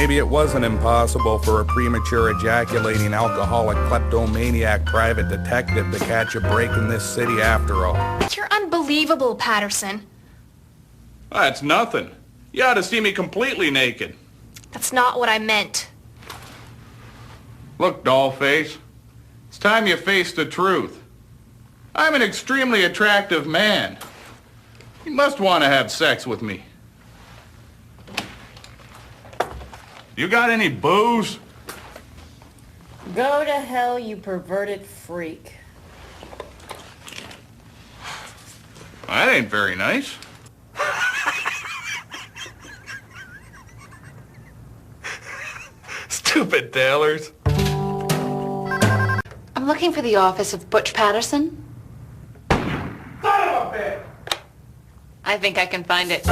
Maybe it wasn't impossible for a premature ejaculating alcoholic kleptomaniac private detective to catch a break in this city after all. You're unbelievable, Patterson. That's nothing. You ought to see me completely naked. That's not what I meant. Look, dollface, it's time you face the truth. I'm an extremely attractive man. You must want to have sex with me. You got any booze? Go to hell, you perverted freak. That ain't very nice. Stupid tailors. I'm looking for the office of Butch Patterson. Son of a bitch! I think I can find it.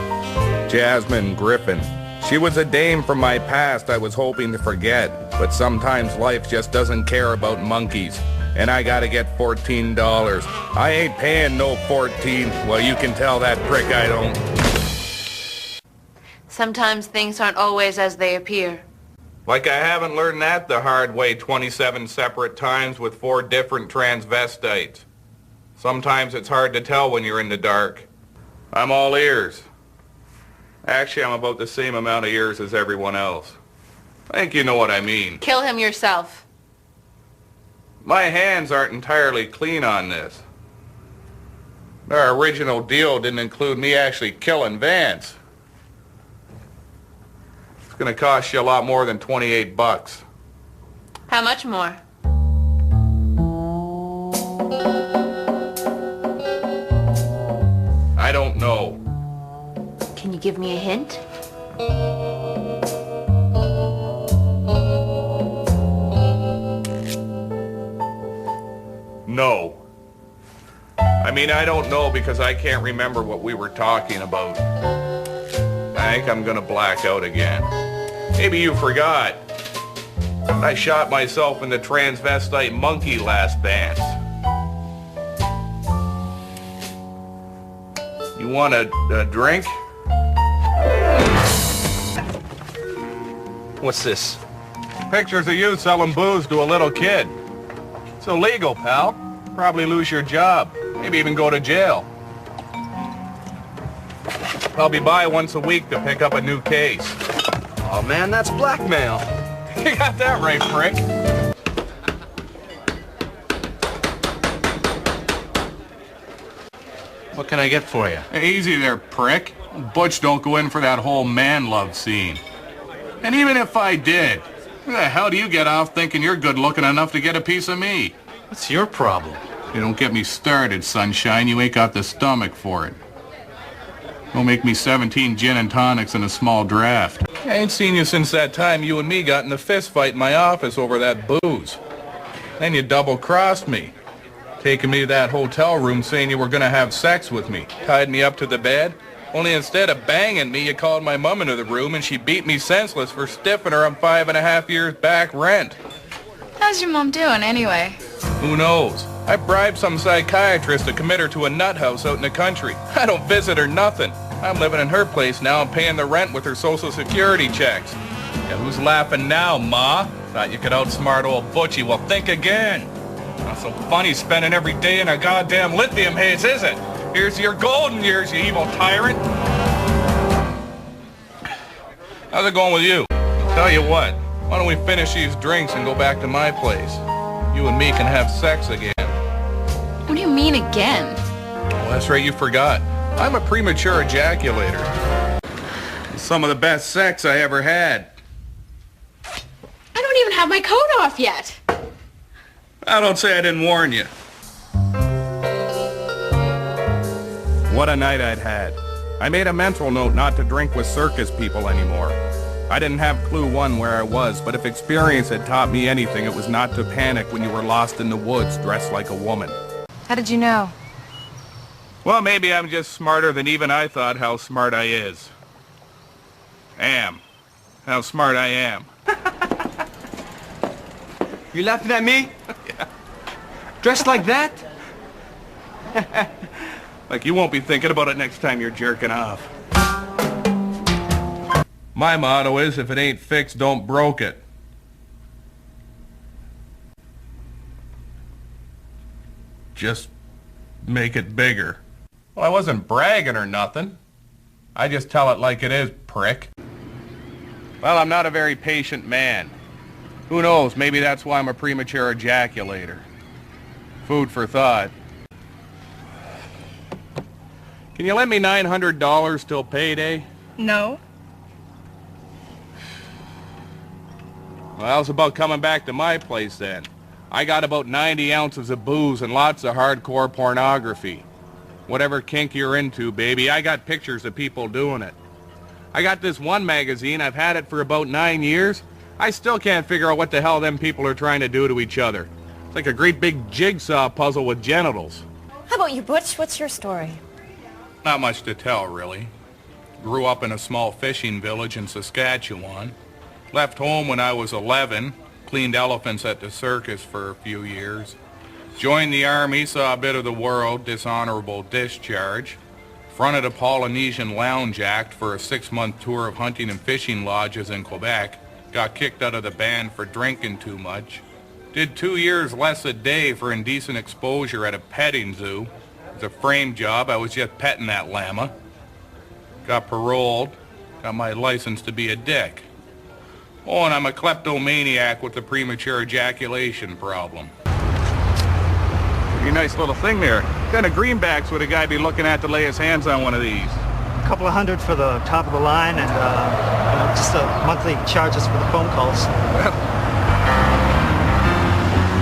Jasmine Griffin. She was a dame from my past I was hoping to forget, but sometimes life just doesn't care about monkeys. And I gotta get $14. I ain't paying no 14. Well, you can tell that prick I don't. Sometimes things aren't always as they appear. Like I haven't learned that the hard way 27 separate times with 4 different transvestites. Sometimes it's hard to tell when you're in the dark. I'm all ears. Actually, I'm about the same amount of ears as everyone else. I think you know what I mean. Kill him yourself. My hands aren't entirely clean on this. Our original deal didn't include me actually killing Vance. It's gonna cost you a lot more than 28 bucks. How much more? I don't know. Can you give me a hint? No. I mean, I don't know because I can't remember what we were talking about. I think I'm gonna black out again. Maybe you forgot. I shot myself in the transvestite monkey last Vance. You want a drink? What's this? Pictures of you selling booze to a little kid. It's illegal, pal. Probably lose your job. Maybe even go to jail. I'll be by once a week to pick up a new case. Oh man, that's blackmail. You got that right, prick. What can I get for you? Hey, easy there, prick. Butch don't go in for that whole man love scene. And even if I did, who the hell do you get off thinking you're good looking enough to get a piece of me? What's your problem? You don't get me started, sunshine. You ain't got the stomach for it. Don't make me 17 gin and tonics in a small draft. I ain't seen you since that time you and me got in a fist fight in my office over that booze. Then you double-crossed me, taking me to that hotel room saying you were gonna have sex with me. Tied me up to the bed. Only instead of banging me, you called my mom into the room and she beat me senseless for stiffing her on 5.5 years back rent. How's your mom doing, anyway? Who knows? I bribed some psychiatrist to commit her to a nut house out in the country. I don't visit her nothing. I'm living in her place now and paying the rent with her Social Security checks. Yeah, who's laughing now, Ma? Thought you could outsmart old Butchie. Well, think again. Not so funny spending every day in a goddamn lithium haze, is it? Here's your golden years, you evil tyrant. How's it going with you? Tell you what, why don't we finish these drinks and go back to my place? You and me can have sex again. What do you mean again? Well, that's right, you forgot. I'm a premature ejaculator. Some of the best sex I ever had. I don't even have my coat off yet. I don't say I didn't warn you. What a night I'd had. I made a mental note not to drink with circus people anymore. I didn't have clue one where I was, but if experience had taught me anything, it was not to panic when you were lost in the woods dressed like a woman. How did you know? Well, maybe I'm just smarter than even I thought how smart I is. How smart I am. You laughing at me? Yeah. Dressed like that? Like you won't be thinking about it next time you're jerking off. My motto is, if it ain't fixed, don't broke it. Just make it bigger. Well, I wasn't bragging or nothing. I just tell it like it is, prick. Well, I'm not a very patient man. Who knows, maybe that's why I'm a premature ejaculator. Food for thought. Can you lend me $900 till payday? No. Well, how's about coming back to my place then? I got about 90 ounces of booze and lots of hardcore pornography. Whatever kink you're into, baby, I got pictures of people doing it. I got this one magazine, I've had it for about 9 years. I still can't figure out what the hell them people are trying to do to each other. It's like a great big jigsaw puzzle with genitals. How about you, Butch? What's your story? Not much to tell, really. Grew up in a small fishing village in Saskatchewan. Left home when I was 11. Cleaned elephants at the circus for a few years. Joined the army, saw a bit of the world, dishonorable discharge. Fronted a Polynesian Lounge act for a 6-month tour of hunting and fishing lodges in Quebec. Got kicked out of the band for drinking too much. Did 2 years less a day for indecent exposure at a petting zoo. It was a frame job, I was just petting that llama. Got paroled. Got my license to be a dick. Oh, and I'm a kleptomaniac with the premature ejaculation problem. Pretty nice little thing there. What kind of greenbacks would a guy be looking at to lay his hands on one of these? A couple of hundred for the top of the line, and just monthly charges for the phone calls.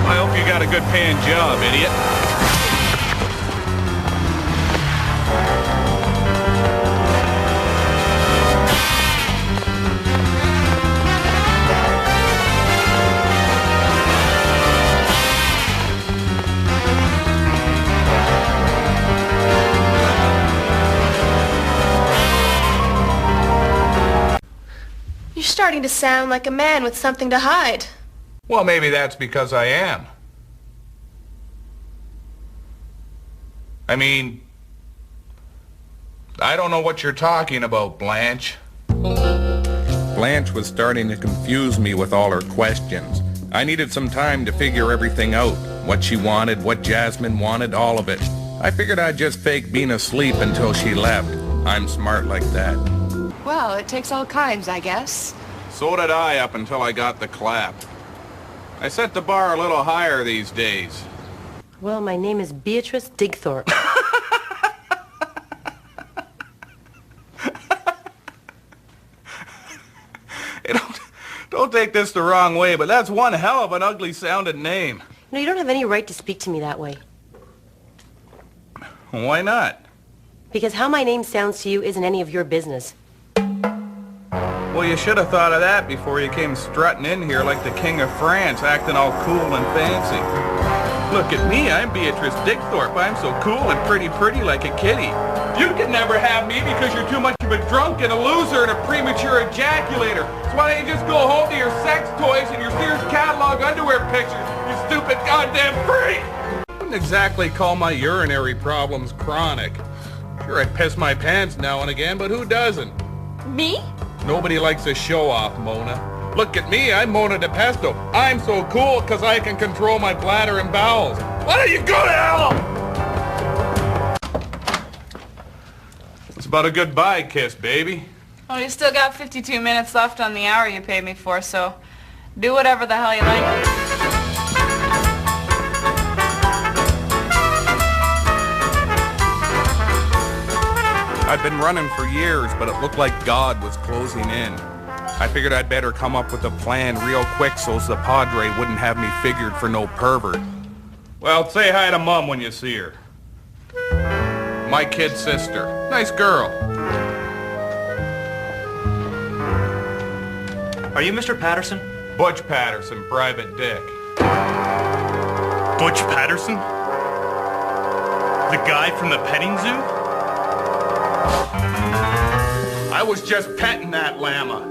I hope you got a good paying job, idiot. You're starting to sound like a man with something to hide. Well, maybe that's because I am. I mean, I don't know what you're talking about, Blanche. Blanche was starting to confuse me with all her questions. I needed some time to figure everything out. What she wanted, what Jasmine wanted, all of it. I figured I'd just fake being asleep until she left. I'm smart like that. Well, it takes all kinds, I guess. So did I up until I got the clap. I set the bar a little higher these days. Well, my name is Beatrice Digthorpe. Hey, don't take this the wrong way, but that's one hell of an ugly sounding name. No, you don't have any right to speak to me that way. Why not? Because how my name sounds to you isn't any of your business. Well, you should have thought of that before you came strutting in here like the King of France, acting all cool and fancy. Look at me, I'm Beatrice Digthorpe. I'm so cool and pretty like a kitty. You can never have me because you're too much of a drunk and a loser and a premature ejaculator. So why don't you just go home to your sex toys and your Sears catalog underwear pictures, you stupid goddamn freak! I wouldn't exactly call my urinary problems chronic. Sure, I piss my pants now and again, but who doesn't? Me? Nobody likes a show-off, Mona. Look at me, I'm Mona DePesto. I'm so cool because I can control my bladder and bowels. Why don't you go to hell? It's about a goodbye kiss, baby. Well, you still got 52 minutes left on the hour you paid me for, so do whatever the hell you like. I'd been running for years, but it looked like God was closing in. I figured I'd better come up with a plan real quick so's the Padre wouldn't have me figured for no pervert. Well, say hi to Mom when you see her. My kid sister. Nice girl. Are you Mr. Patterson? Butch Patterson Private Dick. Butch Patterson? The guy from the petting zoo? I was just petting that llama.